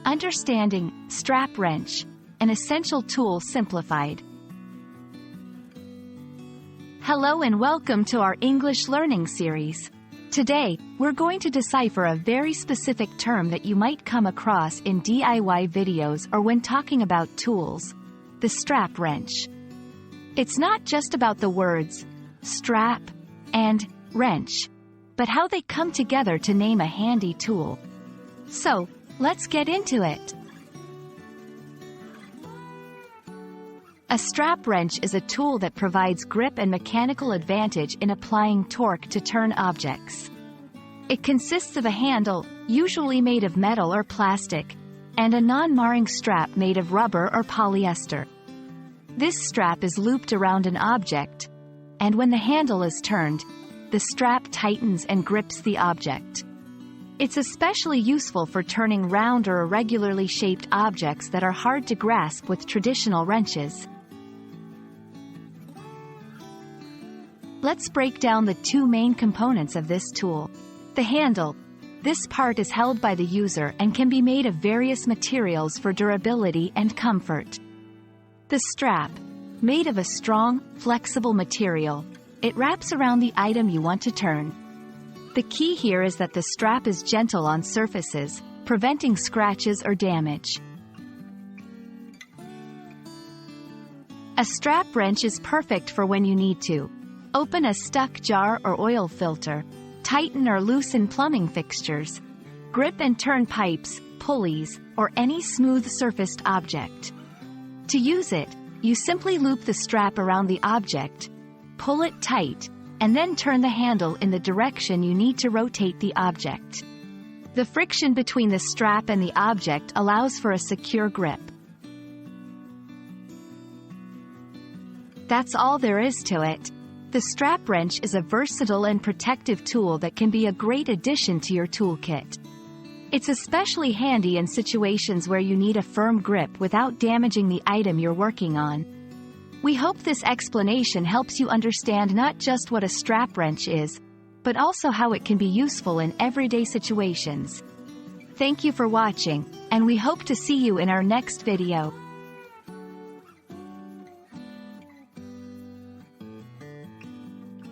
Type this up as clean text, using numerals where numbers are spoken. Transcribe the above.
Understanding strap wrench, an essential tool simplified. Hello and welcome to our English learning series. Today, we're going to decipher a very specific term that you might come across in DIY videos or when talking about tools: the strap wrench. It's not just about the words strap and wrench, but how they come together to name a handy tool. So, let's get into it. A strap wrench is a tool that provides grip and mechanical advantage in applying torque to turn objects. It consists of a handle, usually made of metal or plastic, and a non-marring strap made of rubber or polyester. This strap is looped around an object, and when the handle is turned, the strap tightens and grips the object. It's especially useful for turning round or irregularly shaped objects that are hard to grasp with traditional wrenches. Let's break down the two main components of this tool. The handle. This part is held by the user and can be made of various materials for durability and comfort. The strap. Made of a strong, flexible material, it wraps around the item you want to turn. The key here is that the strap is gentle on surfaces, preventing scratches or damage. A strap wrench is perfect for when you need to open a stuck jar or oil filter, tighten or loosen plumbing fixtures, grip and turn pipes, pulleys, or any smooth-surfaced object. To use it, you simply loop the strap around the object, pull it tight, and then turn the handle in the direction you need to rotate the object. The friction between the strap and the object allows for a secure grip. That's all there is to it. The strap wrench is a versatile and protective tool that can be a great addition to your toolkit. It's especially handy in situations where you need a firm grip without damaging the item you're working on. We hope this explanation helps you understand not just what a strap wrench is, but also how it can be useful in everyday situations. Thank you for watching, and we hope to see you in our next video.